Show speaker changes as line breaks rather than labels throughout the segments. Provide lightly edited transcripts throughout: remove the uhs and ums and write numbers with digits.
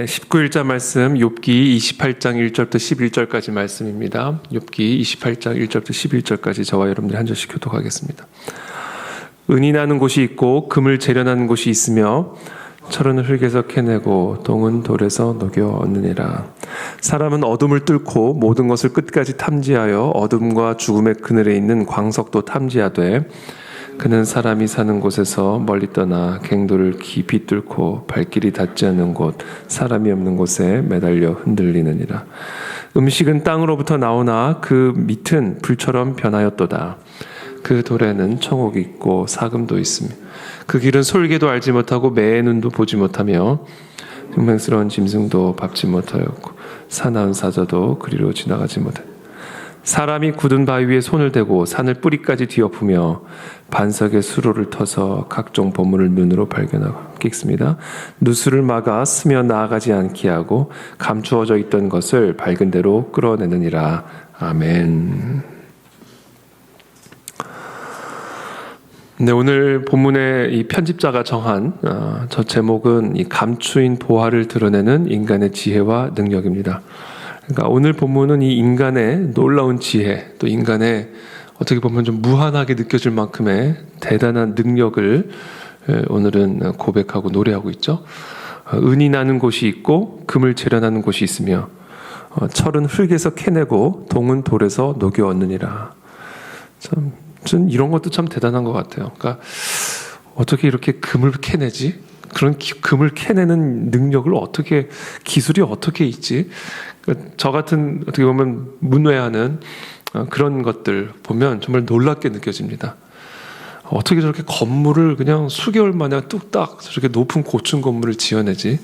19일자 말씀 욥기 28장 1절부터 11절까지 말씀입니다. 욥기 28장 1절부터 11절까지 저와 여러분들이 한 절씩 교독하겠습니다. 은이 나는 곳이 있고 금을 재련하는 곳이 있으며 철은 흙에서 캐내고 동은 돌에서 녹여 얻느니라. 사람은 어둠을 뚫고 모든 것을 끝까지 탐지하여 어둠과 죽음의 그늘에 있는 광석도 탐지하되 그는 사람이 사는 곳에서 멀리 떠나 갱도를 깊이 뚫고 발길이 닿지 않는 곳 사람이 없는 곳에 매달려 흔들리느니라. 음식은 땅으로부터 나오나 그 밑은 불처럼 변하였도다. 그 돌에는 청옥이 있고 사금도 있으며 그 길은 솔개도 알지 못하고 매의 눈도 보지 못하며 흉맹스러운 짐승도 밟지 못하였고 사나운 사자도 그리로 지나가지 못하였다. 사람이 굳은 바위 위에 손을 대고 산을 뿌리까지 뒤엎으며 반석에 수로를 터서 각종 보물을 눈으로 발견하고 읽습니다. 누수를 막아 스며 나아가지 않게 하고 감추어져 있던 것을 밝은 대로 끌어내느니라. 아멘. 네, 오늘 본문의 이 편집자가 정한 저 제목은 이 감추인 보화를 드러내는 인간의 지혜와 능력입니다. 그러니까 오늘 본문은 이 인간의 놀라운 지혜, 또 인간의 어떻게 보면 좀 무한하게 느껴질 만큼의 대단한 능력을 오늘은 고백하고 노래하고 있죠. 은이 나는 곳이 있고 금을 재련하는 곳이 있으며 철은 흙에서 캐내고 동은 돌에서 녹여 얻느니라. 전 이런 것도 참 대단한 것 같아요. 그러니까 어떻게 이렇게 금을 캐내지? 그런 금을 캐내는 능력을 어떻게, 기술이 어떻게 있지? 저 같은 어떻게 보면 문외하는 그런 것들 보면 정말 놀랍게 느껴집니다. 어떻게 저렇게 건물을 그냥 수개월 만에 뚝딱 저렇게 높은 고층 건물을 지어내지?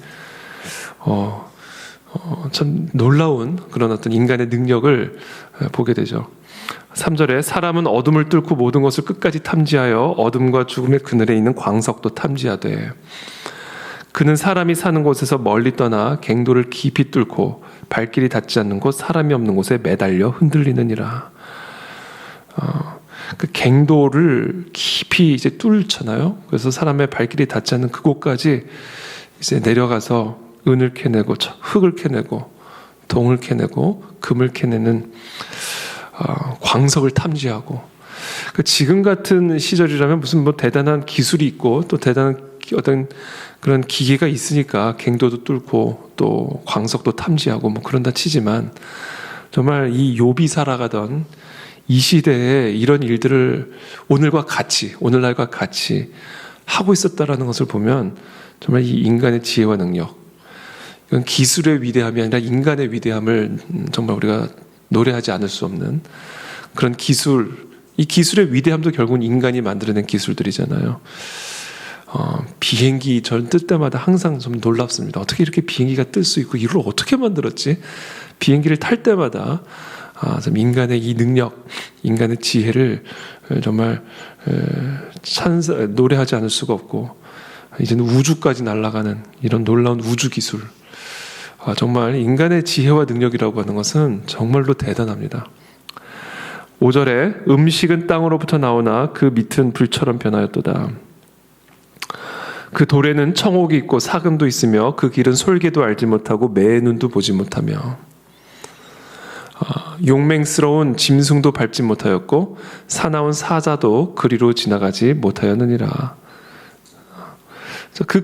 참 놀라운 그런 어떤 인간의 능력을 보게 되죠. 3절에 사람은 어둠을 뚫고 모든 것을 끝까지 탐지하여 어둠과 죽음의 그늘에 있는 광석도 탐지하되 그는 사람이 사는 곳에서 멀리 떠나 갱도를 깊이 뚫고 발길이 닿지 않는 곳 사람이 없는 곳에 매달려 흔들리느니라. 그 갱도를 깊이 이제 뚫잖아요. 그래서 사람의 발길이 닿지 않는 그곳까지 이제 내려가서 은을 캐내고 흙을 캐내고 동을 캐내고 금을 캐내는 광석을 탐지하고 지금 같은 시절이라면 무슨 뭐 대단한 기술이 있고 또 대단한 어떤 그런 기계가 있으니까 갱도도 뚫고 또 광석도 탐지하고 뭐 그런다 치지만 정말 이 욥이 살아가던 이 시대에 이런 일들을 오늘날과 같이 하고 있었다라는 것을 보면 정말 이 인간의 지혜와 능력, 이건 기술의 위대함이 아니라 인간의 위대함을 정말 우리가 노래하지 않을 수 없는 그런 기술, 이 기술의 위대함도 결국은 인간이 만들어낸 기술들이잖아요. 비행기 전 뜰 때마다 항상 좀 놀랍습니다. 어떻게 이렇게 비행기가 뜰 수 있고 이걸 어떻게 만들었지? 비행기를 탈 때마다 좀 인간의 이 능력, 인간의 지혜를 정말 노래하지 않을 수가 없고 이제는 우주까지 날아가는 이런 놀라운 우주 기술, 정말 인간의 지혜와 능력이라고 하는 것은 정말로 대단합니다. 5절에 음식은 땅으로부터 나오나 그 밑은 불처럼 변하였도다. 그 돌에는 청옥이 있고 사금도 있으며 그 길은 솔개도 알지 못하고 매의 눈도 보지 못하며 용맹스러운 짐승도 밟지 못하였고 사나운 사자도 그리로 지나가지 못하였느니라. 그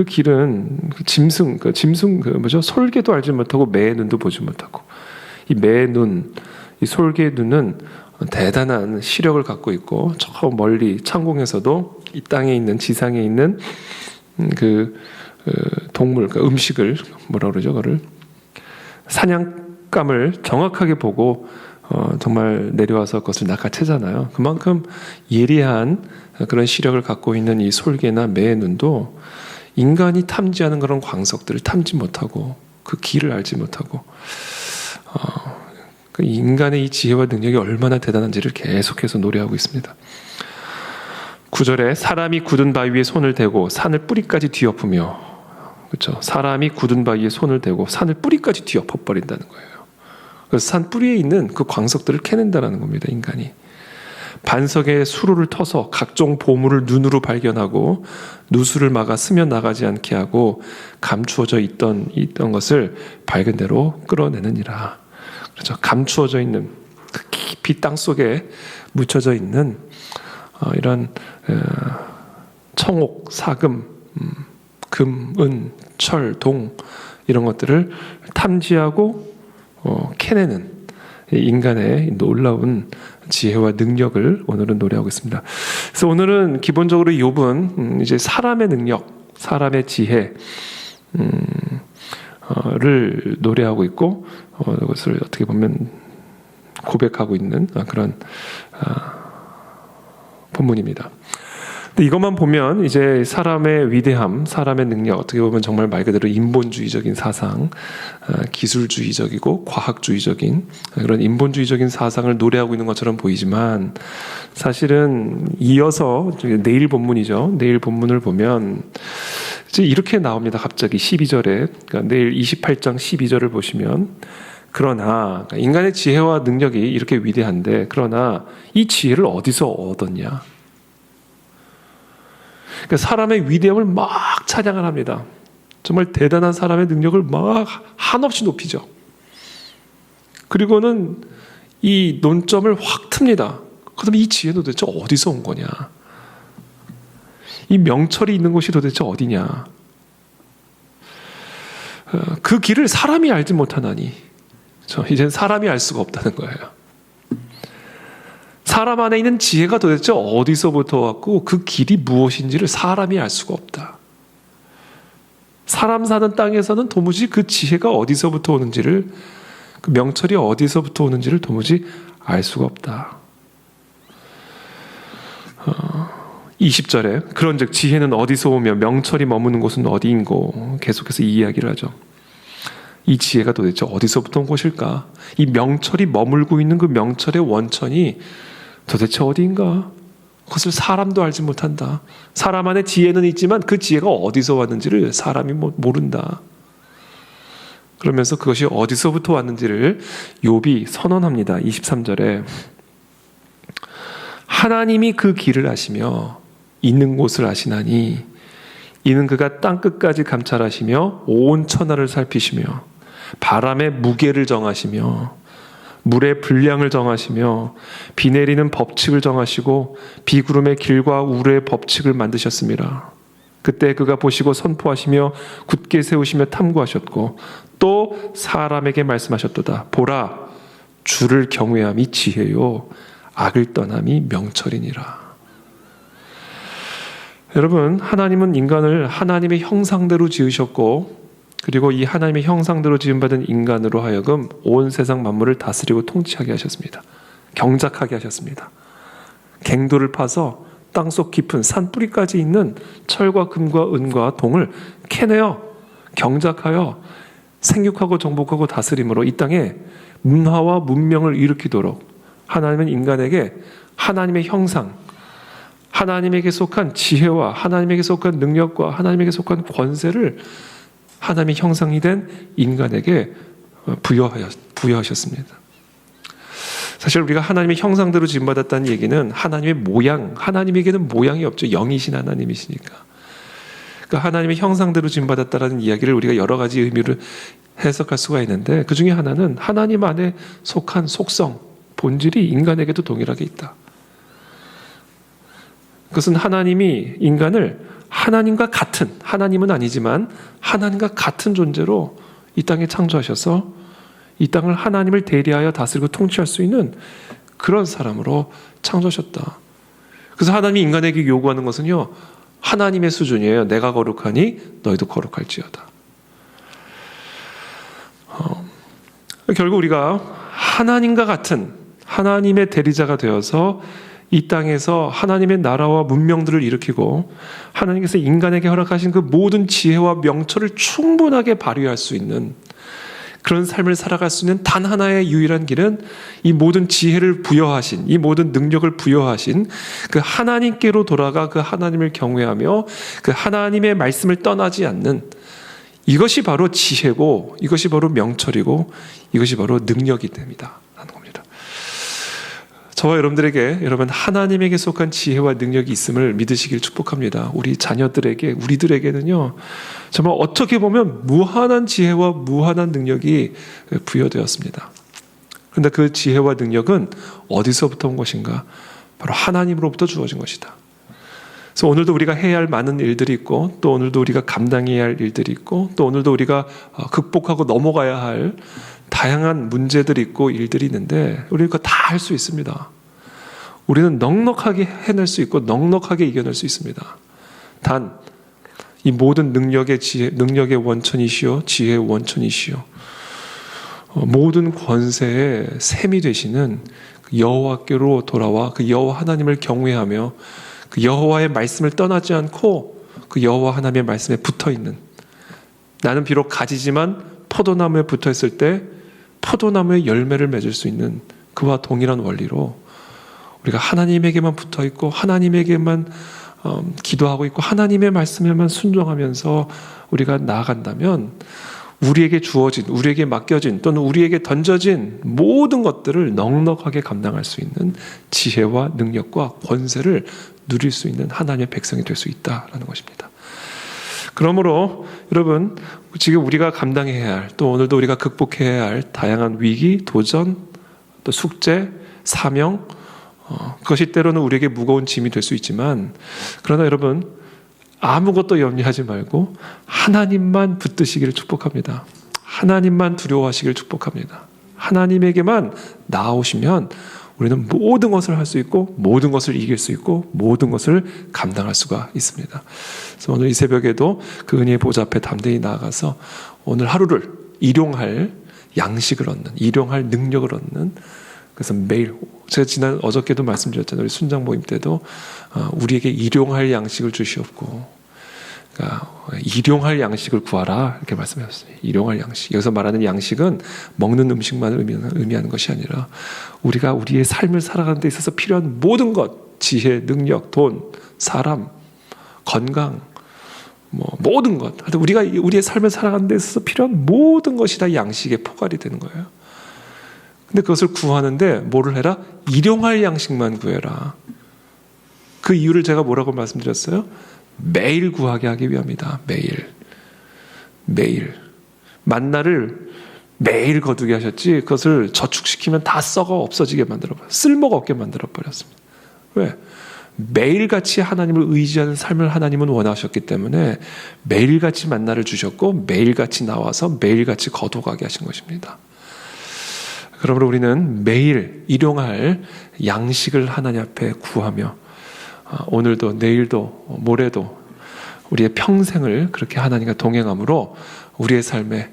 길은 짐승, 솔개도 알지 못하고 매의 눈도 보지 못하고 이 매의 눈, 이 솔개의 눈은 대단한 시력을 갖고 있고 저 멀리 창공에서도 이 땅에 있는 지상에 있는 동물, 음식을 뭐라 그러죠? 그거를 사냥감을 정확하게 보고 정말 내려와서 그것을 낚아채잖아요. 그만큼 예리한 그런 시력을 갖고 있는 이 솔개나 매의 눈도 인간이 탐지하는 그런 광석들을 탐지 못하고 그 길을 알지 못하고 그 인간의 이 지혜와 능력이 얼마나 대단한지를 계속해서 노래하고 있습니다. 9절에 사람이 굳은 바위 위에 손을 대고 산을 뿌리까지 뒤엎으며, 그렇죠? 사람이 굳은 바위에 손을 대고 산을 뿌리까지 뒤엎어버린다는 거예요. 그래서 산 뿌리에 있는 그 광석들을 캐낸다는 겁니다. 인간이 반석에 수로를 터서 각종 보물을 눈으로 발견하고 누수를 막아 스며 나가지 않게 하고 감추어져 있던 것을 밝은 대로 끌어내느니라. 그렇죠. 감추어져 있는 깊이 땅 속에 묻혀져 있는 이런 청옥, 사금, 금, 은, 철, 동 이런 것들을 탐지하고 캐내는 인간의 놀라운 지혜와 능력을 오늘은 노래하고 있습니다. 그래서 오늘은 기본적으로 욥은 이제 사람의 능력, 사람의 지혜를 노래하고 있고 이것을 어떻게 보면 고백하고 있는 그런 본문입니다. 근데 이것만 보면 이제 사람의 위대함, 사람의 능력, 어떻게 보면 정말 말 그대로 인본주의적인 사상, 기술주의적이고 과학주의적인 그런 인본주의적인 사상을 노래하고 있는 것처럼 보이지만 사실은 이어서 내일 본문이죠. 내일 본문을 보면 이제 이렇게 나옵니다. 갑자기 12절에 그러니까 내일 28장 12절을 보시면 그러나 인간의 지혜와 능력이 이렇게 위대한데 그러나 이 지혜를 어디서 얻었냐? 그러니까 사람의 위대함을 막 찬양을 합니다. 정말 대단한 사람의 능력을 막 한없이 높이죠. 그리고는 이 논점을 확 틉니다. 그럼 이 지혜는 도대체 어디서 온 거냐? 이 명철이 있는 곳이 도대체 어디냐? 그 길을 사람이 알지 못하나니 이제는 사람이 알 수가 없다는 거예요. 사람 안에 있는 지혜가 도대체 어디서부터 왔고 그 길이 무엇인지를 사람이 알 수가 없다. 사람 사는 땅에서는 도무지 그 지혜가 어디서부터 오는지를, 그 명철이 어디서부터 오는지를 도무지 알 수가 없다. 20절에 그런즉 지혜는 어디서 오며 명철이 머무는 곳은 어디인고 계속해서 이 이야기를 하죠. 이 지혜가 도대체 어디서부터 온 것일까? 이 명철이 머물고 있는 그 명철의 원천이 도대체 어디인가? 그것을 사람도 알지 못한다. 사람 안에 지혜는 있지만 그 지혜가 어디서 왔는지를 사람이 모른다. 그러면서 그것이 어디서부터 왔는지를 욥이 선언합니다. 23절에 하나님이 그 길을 아시며 있는 곳을 아시나니 이는 그가 땅끝까지 감찰하시며 온 천하를 살피시며 바람의 무게를 정하시며 물의 분량을 정하시며 비 내리는 법칙을 정하시고 비구름의 길과 우르의 법칙을 만드셨습니다. 그때 그가 보시고 선포하시며 굳게 세우시며 탐구하셨고 또 사람에게 말씀하셨도다. 보라, 주를 경외함이 지혜요 악을 떠남이 명철이니라. 여러분, 하나님은 인간을 하나님의 형상대로 지으셨고 그리고 이 하나님의 형상대로 지음받은 인간으로 하여금 온 세상 만물을 다스리고 통치하게 하셨습니다. 경작하게 하셨습니다. 갱도를 파서 땅속 깊은 산 뿌리까지 있는 철과 금과 은과 동을 캐내어 경작하여 생육하고 정복하고 다스림으로 이 땅에 문화와 문명을 일으키도록 하나님은 인간에게 하나님의 형상, 하나님에게 속한 지혜와 하나님에게 속한 능력과 하나님에게 속한 권세를 하나님의 형상이 된 인간에게 부여하셨습니다. 사실 우리가 하나님의 형상대로 지음받았다는 얘기는 하나님의 모양, 하나님에게는 모양이 없죠. 영이신 하나님이시니까. 그러니까 하나님의 형상대로 지음받았다는 이야기를 우리가 여러 가지 의미로 해석할 수가 있는데 그 중에 하나는 하나님 안에 속한 속성, 본질이 인간에게도 동일하게 있다. 그것은 하나님이 인간을 하나님과 같은, 하나님은 아니지만 하나님과 같은 존재로 이 땅에 창조하셔서 이 땅을 하나님을 대리하여 다스리고 통치할 수 있는 그런 사람으로 창조하셨다. 그래서 하나님이 인간에게 요구하는 것은요, 하나님의 수준이에요. 내가 거룩하니 너희도 거룩할지어다. 결국 우리가 하나님과 같은 하나님의 대리자가 되어서 이 땅에서 하나님의 나라와 문명들을 일으키고 하나님께서 인간에게 허락하신 그 모든 지혜와 명철을 충분하게 발휘할 수 있는 그런 삶을 살아갈 수 있는 단 하나의 유일한 길은 이 모든 지혜를 부여하신, 이 모든 능력을 부여하신 그 하나님께로 돌아가 그 하나님을 경외하며 그 하나님의 말씀을 떠나지 않는 이것이 바로 지혜고 이것이 바로 명철이고 이것이 바로 능력이 됩니다. 하는 겁니다. 저와 여러분들에게 여러분 하나님에게 속한 지혜와 능력이 있음을 믿으시길 축복합니다. 우리 자녀들에게, 우리들에게는요, 정말 어떻게 보면 무한한 지혜와 무한한 능력이 부여되었습니다. 그런데 그 지혜와 능력은 어디서부터 온 것인가? 바로 하나님으로부터 주어진 것이다. 그래서 오늘도 우리가 해야 할 많은 일들이 있고, 또 오늘도 우리가 감당해야 할 일들이 있고, 또 오늘도 우리가 극복하고 넘어가야 할 다양한 문제들이 있고 일들이 있는데 우리가 다 할 수 있습니다. 우리는 넉넉하게 해낼 수 있고 넉넉하게 이겨낼 수 있습니다. 단 이 모든 능력의 원천이시요 지혜의 원천이시요 모든 권세의 샘이 되시는 여호와께로 돌아와 그 여호와 하나님을 경외하며 그 여호와의 말씀을 떠나지 않고 그 여호와 하나님의 말씀에 붙어있는, 나는 비록 가지지만 포도나무에 붙어있을 때 포도나무의 열매를 맺을 수 있는 그와 동일한 원리로 우리가 하나님에게만 붙어있고 하나님에게만 기도하고 있고 하나님의 말씀에만 순종하면서 우리가 나아간다면 우리에게 주어진, 우리에게 맡겨진 또는 우리에게 던져진 모든 것들을 넉넉하게 감당할 수 있는 지혜와 능력과 권세를 누릴 수 있는 하나님의 백성이 될 수 있다라는 것입니다. 그러므로 여러분, 지금 우리가 감당해야 할, 또 오늘도 우리가 극복해야 할 다양한 위기, 도전, 또 숙제, 사명, 그것이 때로는 우리에게 무거운 짐이 될 수 있지만, 그러나 여러분 아무것도 염려하지 말고 하나님만 붙드시기를 축복합니다. 하나님만 두려워하시기를 축복합니다. 하나님에게만 나아오시면 우리는 모든 것을 할 수 있고 모든 것을 이길 수 있고 모든 것을 감당할 수가 있습니다. 그래서 오늘 이 새벽에도 그 은혜의 보좌 앞에 담대히 나아가서 오늘 하루를 일용할 양식을 얻는, 일용할 능력을 얻는, 그래서 매일, 제가 어저께도 말씀드렸잖아요. 우리 순장 모임 때도 우리에게 일용할 양식을 주시옵고, 그러니까 일용할 양식을 구하라 이렇게 말씀하셨어요. 일용할 양식. 여기서 말하는 양식은 먹는 음식만을 의미하는 것이 아니라 우리가 우리의 삶을 살아가는 데 있어서 필요한 모든 것, 지혜, 능력, 돈, 사람, 건강, 모든 것, 우리가 우리의 삶을 살아가는 데 있어서 필요한 모든 것이 다 양식의 포괄이 되는 거예요. 근데 그것을 구하는데 뭐를 해라? 일용할 양식만 구해라. 그 이유를 제가 뭐라고 말씀드렸어요? 매일 구하게 하기 위함이다. 매일. 만나를 매일 거두게 하셨지, 그것을 저축시키면 다 썩어 없어지게 만들어버렸어요. 쓸모가 없게 만들어버렸습니다. 왜? 매일같이 하나님을 의지하는 삶을 하나님은 원하셨기 때문에 매일같이 만나를 주셨고 매일같이 나와서 매일같이 거둬가게 하신 것입니다. 그러므로 우리는 매일 일용할 양식을 하나님 앞에 구하며 오늘도 내일도 모레도 우리의 평생을 그렇게 하나님과 동행함으로 우리의 삶에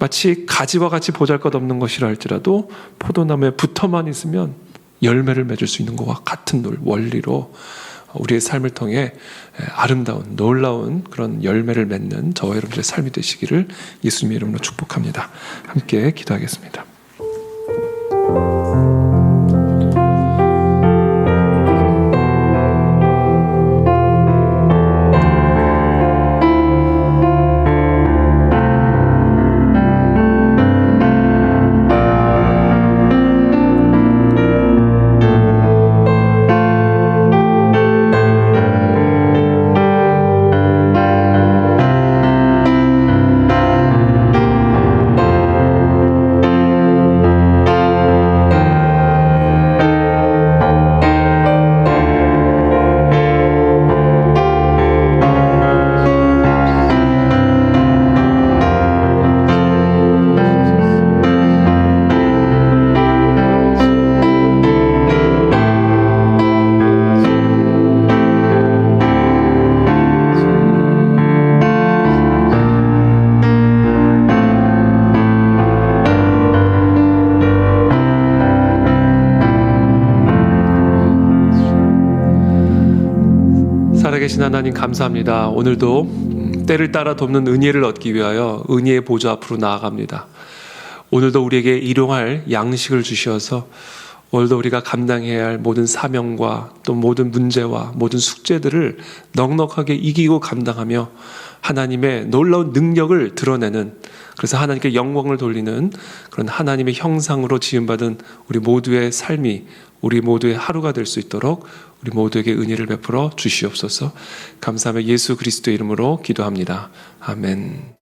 마치 가지와 같이 보잘것없는 것이라 할지라도 포도나무에 붙어만 있으면 열매를 맺을 수 있는 것과 같은 원리로 우리의 삶을 통해 아름다운 놀라운 그런 열매를 맺는 저와 여러분들의 삶이 되시기를 예수님의 이름으로 축복합니다. 함께 기도하겠습니다. 살아계신 하나님 감사합니다. 오늘도 때를 따라 돕는 은혜를 얻기 위하여 은혜의 보좌 앞으로 나아갑니다. 오늘도 우리에게 일용할 양식을 주셔서 오늘도 우리가 감당해야 할 모든 사명과 또 모든 문제와 모든 숙제들을 넉넉하게 이기고 감당하며 하나님의 놀라운 능력을 드러내는, 그래서 하나님께 영광을 돌리는 그런 하나님의 형상으로 지음받은 우리 모두의 삶이 우리 모두의 하루가 될 수 있도록 우리 모두에게 은혜를 베풀어 주시옵소서. 감사하며 예수 그리스도의 이름으로 기도합니다. 아멘.